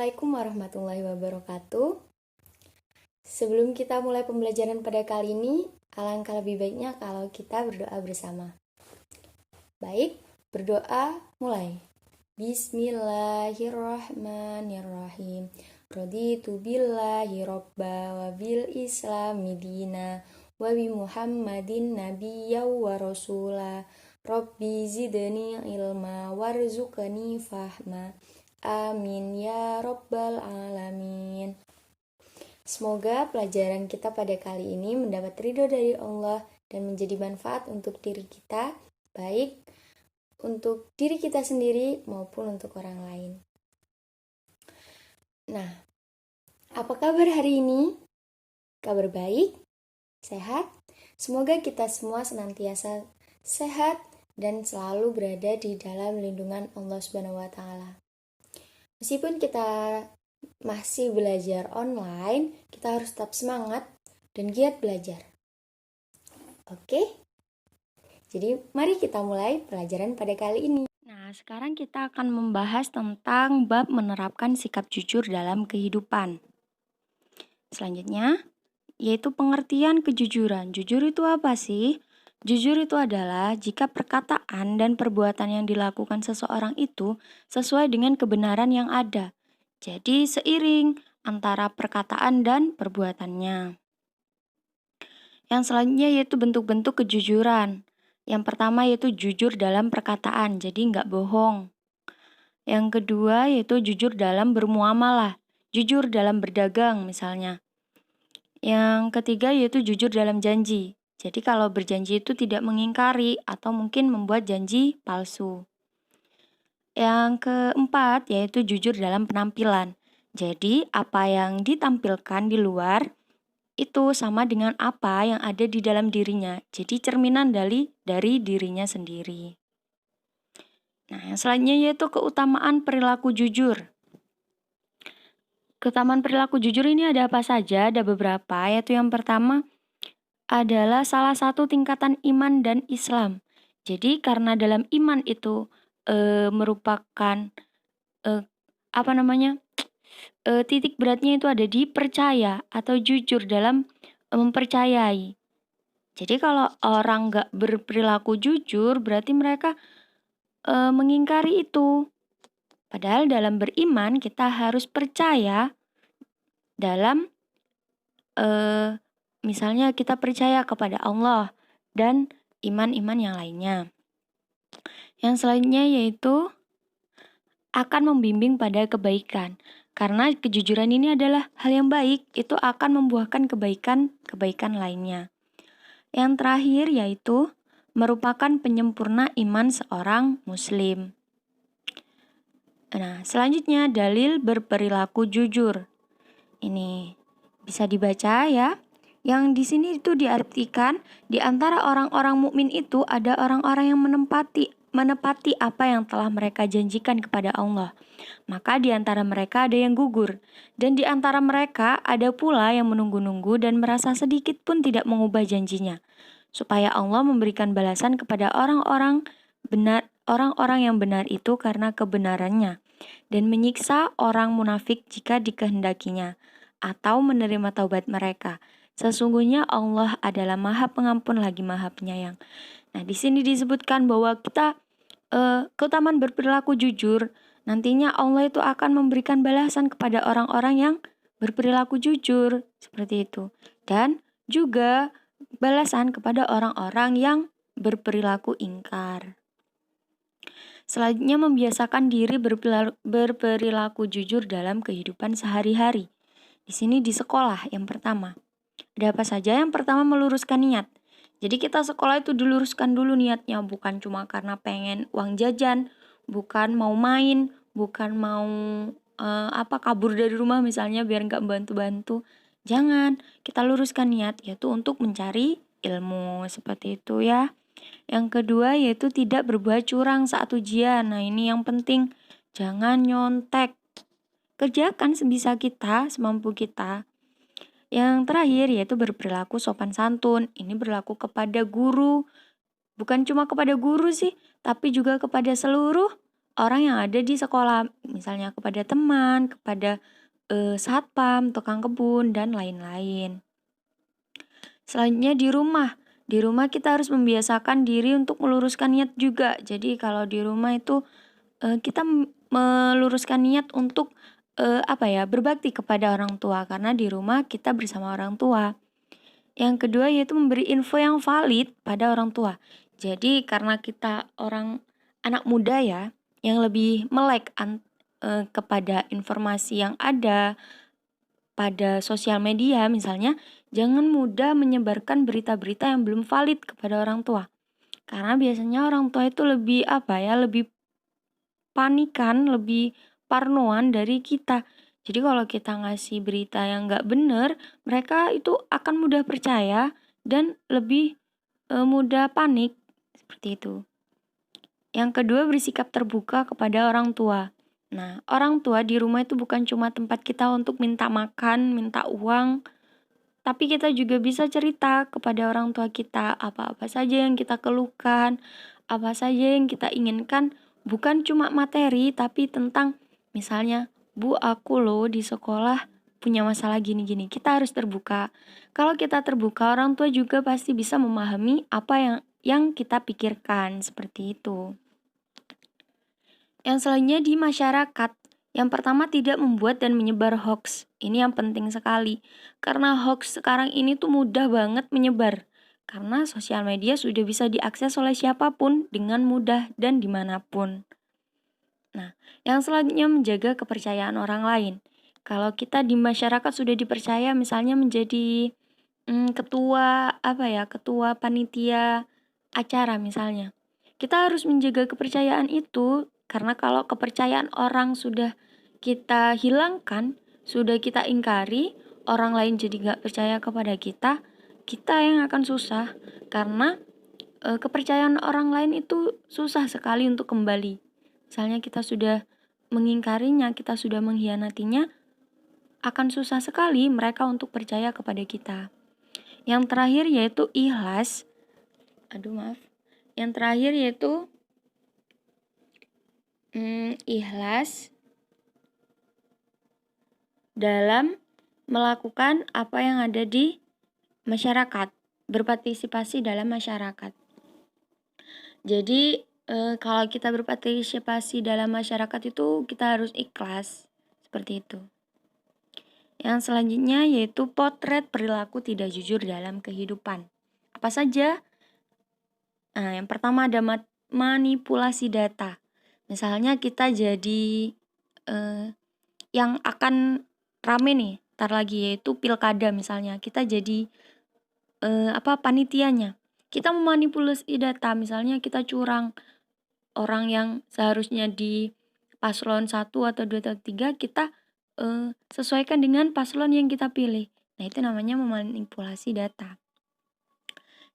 Assalamualaikum warahmatullahi wabarakatuh. Sebelum kita mulai pembelajaran pada kali ini, alangkah lebih baiknya kalau kita berdoa bersama. Baik, berdoa mulai. Bismillahirrahmanirrahim. Raditu billahi robba wa bil islami dina wa bi muhammadin nabiyya wa rasula. Rabbi zidni ilma warzuqni fahma. Amin ya Rabbal Alamin. Semoga pelajaran kita pada kali ini mendapat ridho dari Allah dan menjadi manfaat untuk diri kita, baik untuk diri kita sendiri maupun untuk orang lain. Nah, apa kabar hari ini? Kabar baik? Sehat? Semoga kita semua senantiasa sehat dan selalu berada di dalam lindungan Allah Subhanahu wa Ta'ala. Meskipun kita masih belajar online, kita harus tetap semangat dan giat belajar. Oke? Jadi mari kita mulai pelajaran pada kali ini. Nah, sekarang kita akan membahas tentang bab menerapkan sikap jujur dalam kehidupan. Selanjutnya, yaitu pengertian kejujuran. Jujur itu apa sih? Jujur itu adalah jika perkataan dan perbuatan yang dilakukan seseorang itu sesuai dengan kebenaran yang ada. Jadi seiring antara perkataan dan perbuatannya. Yang selanjutnya yaitu bentuk-bentuk kejujuran. Yang pertama yaitu jujur dalam perkataan, jadi nggak bohong. Yang kedua yaitu jujur dalam bermuamalah, jujur dalam berdagang misalnya. Yang ketiga yaitu jujur dalam janji. Jadi kalau berjanji itu tidak mengingkari atau mungkin membuat janji palsu. Yang keempat yaitu jujur dalam penampilan. Jadi apa yang ditampilkan di luar itu sama dengan apa yang ada di dalam dirinya. Jadi cerminan dari dirinya sendiri. Nah, yang selanjutnya yaitu keutamaan perilaku jujur. Keutamaan perilaku jujur ini ada apa saja? Ada beberapa, yaitu yang pertama adalah salah satu tingkatan iman dan Islam. Jadi karena dalam iman itu merupakan titik beratnya itu ada di percaya atau jujur dalam mempercayai. Jadi kalau orang nggak berperilaku jujur berarti mereka mengingkari itu. Padahal dalam beriman kita harus percaya dalam misalnya kita percaya kepada Allah dan iman-iman yang lainnya. Yang selanjutnya yaitu akan membimbing pada kebaikan. Karena kejujuran ini adalah hal yang baik, itu akan membuahkan kebaikan lainnya. Yang terakhir yaitu merupakan penyempurna iman seorang muslim. Nah, selanjutnya dalil berperilaku jujur. Ini bisa dibaca ya. Yang di sini itu diartikan di antara orang-orang mukmin itu ada orang-orang yang menepati apa yang telah mereka janjikan kepada Allah. Maka di antara mereka ada yang gugur dan di antara mereka ada pula yang menunggu-nunggu dan merasa sedikit pun tidak mengubah janjinya. Supaya Allah memberikan balasan kepada orang-orang yang benar itu karena kebenarannya dan menyiksa orang munafik jika dikehendakinya atau menerima taubat mereka. Sesungguhnya Allah adalah Maha Pengampun lagi Maha Penyayang. Nah, di sini disebutkan bahwa kita keutamaan berperilaku jujur, nantinya Allah itu akan memberikan balasan kepada orang-orang yang berperilaku jujur, seperti itu. Dan juga balasan kepada orang-orang yang berperilaku ingkar. Selanjutnya membiasakan diri berperilaku jujur dalam kehidupan sehari-hari. Di sini di sekolah yang pertama. Ada apa saja? Yang pertama meluruskan niat. Jadi kita sekolah itu diluruskan dulu niatnya, bukan cuma karena pengen uang jajan, bukan mau main, bukan mau kabur dari rumah misalnya biar nggak bantu-bantu. Jangan, kita luruskan niat yaitu untuk mencari ilmu, seperti itu ya. Yang kedua yaitu tidak berbuat curang saat ujian. Nah, ini yang penting. Jangan nyontek. Kerjakan sebisa kita, semampu kita. Yang terakhir yaitu berperilaku sopan santun. Ini berlaku kepada guru. Bukan cuma kepada guru sih, tapi juga kepada seluruh orang yang ada di sekolah, misalnya kepada teman, kepada satpam, tukang kebun, dan lain-lain. Selanjutnya di rumah. Di rumah kita harus membiasakan diri untuk meluruskan niat juga. Jadi kalau di rumah itu kita meluruskan niat untuk berbakti kepada orang tua karena di rumah kita bersama orang tua. Yang kedua yaitu memberi info yang valid pada orang tua. Jadi karena kita anak muda ya yang lebih melek kepada informasi yang ada pada sosial media misalnya, jangan mudah menyebarkan berita-berita yang belum valid kepada orang tua. Karena biasanya orang tua itu lebih panikan, lebih parnoan dari kita. Jadi kalau kita ngasih berita yang nggak benar, mereka itu akan mudah percaya dan lebih mudah panik seperti itu. Yang kedua bersikap terbuka kepada orang tua. Nah, orang tua di rumah itu bukan cuma tempat kita untuk minta makan, minta uang, tapi kita juga bisa cerita kepada orang tua kita apa-apa saja yang kita keluhkan, apa saja yang kita inginkan, bukan cuma materi, tapi tentang misalnya, Bu, aku loh di sekolah punya masalah gini-gini. Kita harus terbuka. Kalau kita terbuka, orang tua juga pasti bisa memahami apa yang kita pikirkan, seperti itu. Yang selanjutnya di masyarakat. Yang pertama tidak membuat dan menyebar hoax. Ini yang penting sekali. Karena hoax sekarang ini tuh mudah banget menyebar. Karena sosial media sudah bisa diakses oleh siapapun dengan mudah dan dimanapun. Nah, yang selanjutnya menjaga kepercayaan orang lain. Kalau kita di masyarakat sudah dipercaya misalnya menjadi ketua panitia acara misalnya. Kita harus menjaga kepercayaan itu karena kalau kepercayaan orang sudah kita hilangkan, sudah kita ingkari, orang lain jadi gak percaya kepada kita yang akan susah karena kepercayaan orang lain itu susah sekali untuk kembali. Misalnya kita sudah mengingkarinya, kita sudah mengkhianatinya, akan susah sekali mereka untuk percaya kepada kita. Yang terakhir yaitu ikhlas. Yang terakhir yaitu ikhlas dalam melakukan apa yang ada di masyarakat, berpartisipasi dalam masyarakat. Jadi kalau kita berpartisipasi dalam masyarakat itu kita harus ikhlas, seperti itu. Yang selanjutnya yaitu potret perilaku tidak jujur dalam kehidupan. Apa saja? Nah, yang pertama ada manipulasi data. Misalnya kita jadi yang akan rame nih, ntar lagi yaitu pilkada misalnya. Kita jadi panitianya. Kita memanipulasi data, misalnya kita curang orang yang seharusnya di paslon 1 atau 2 atau 3 kita sesuaikan dengan paslon yang kita pilih. Nah, itu namanya memanipulasi data.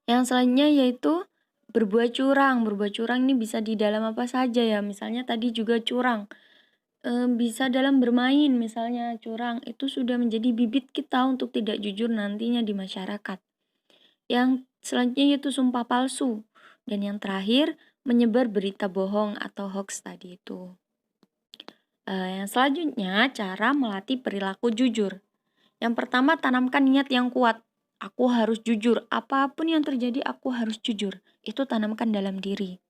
Yang selanjutnya yaitu berbuat curang. Berbuat curang ini bisa di dalam apa saja ya. Misalnya tadi juga curang. Bisa dalam bermain, misalnya curang. Itu sudah menjadi bibit kita untuk tidak jujur nantinya di masyarakat. Yang selanjutnya yaitu sumpah palsu. Dan yang terakhir menyebar berita bohong atau hoax tadi itu. Yang selanjutnya cara melatih perilaku jujur. Yang pertama tanamkan niat yang kuat. Aku harus jujur, apapun yang terjadi aku harus jujur. Itu tanamkan dalam diri.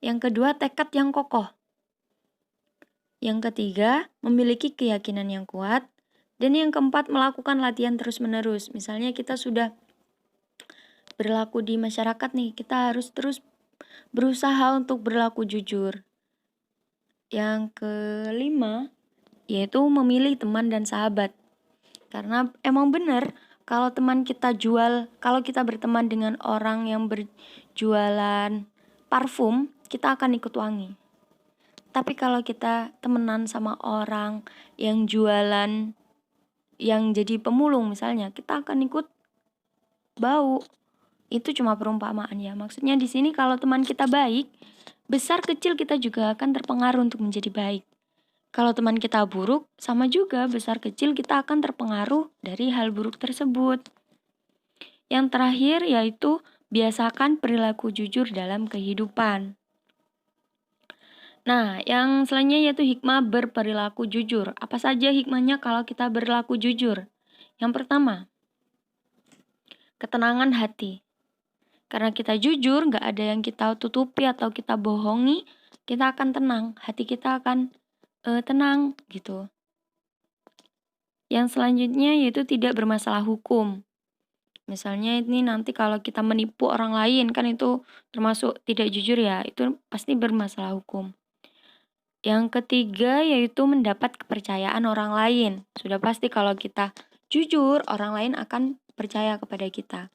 Yang kedua tekad yang kokoh. Yang ketiga memiliki keyakinan yang kuat. Dan yang keempat melakukan latihan terus-menerus. Misalnya kita sudah berlaku di masyarakat nih, kita harus terus berusaha untuk berlaku jujur. Yang kelima yaitu memilih teman dan sahabat. Karena emang benar kalau kalau kita berteman dengan orang yang berjualan parfum, kita akan ikut wangi. Tapi kalau kita temenan sama orang yang jualan, yang jadi pemulung misalnya, kita akan ikut bau. Itu cuma perumpamaan ya. Maksudnya di sini kalau teman kita baik, besar kecil kita juga akan terpengaruh untuk menjadi baik. Kalau teman kita buruk, sama juga besar kecil kita akan terpengaruh dari hal buruk tersebut. Yang terakhir yaitu biasakan perilaku jujur dalam kehidupan. Nah, yang selanjutnya yaitu hikmah berperilaku jujur. Apa saja hikmahnya kalau kita berlaku jujur? Yang pertama, ketenangan hati. Karena kita jujur, nggak ada yang kita tutupi atau kita bohongi, kita akan tenang. Hati kita akan tenang gitu. Yang selanjutnya yaitu tidak bermasalah hukum. Misalnya ini nanti kalau kita menipu orang lain, kan itu termasuk tidak jujur ya, itu pasti bermasalah hukum. Yang ketiga yaitu mendapat kepercayaan orang lain. Sudah pasti kalau kita jujur, orang lain akan percaya kepada kita.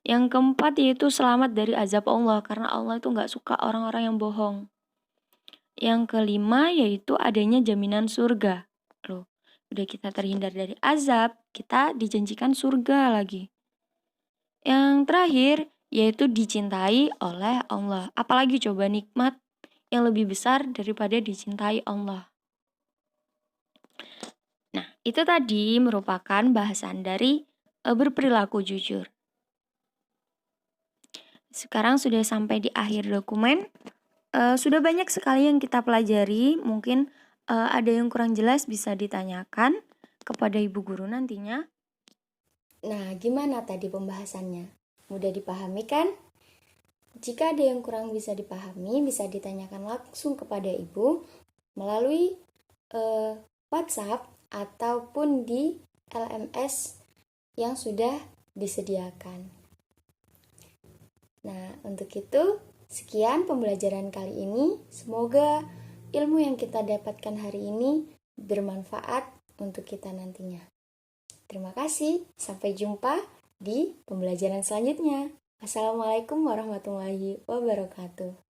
Yang keempat yaitu selamat dari azab Allah, karena Allah itu nggak suka orang-orang yang bohong. Yang kelima yaitu adanya jaminan surga. Loh, udah kita terhindar dari azab, kita dijanjikan surga lagi. Yang terakhir yaitu dicintai oleh Allah. Apalagi coba nikmat yang lebih besar daripada dicintai Allah. Nah, itu tadi merupakan bahasan dari berperilaku jujur. Sekarang sudah sampai di akhir dokumen. Sudah banyak sekali yang kita pelajari. Mungkin ada yang kurang jelas bisa ditanyakan kepada ibu guru nantinya. Nah, gimana tadi pembahasannya? Mudah dipahami kan? Jika ada yang kurang bisa dipahami, bisa ditanyakan langsung kepada ibu melalui WhatsApp ataupun di LMS yang sudah disediakan. Nah, untuk itu, sekian pembelajaran kali ini. Semoga ilmu yang kita dapatkan hari ini bermanfaat untuk kita nantinya. Terima kasih, sampai jumpa di pembelajaran selanjutnya. Assalamualaikum warahmatullahi wabarakatuh.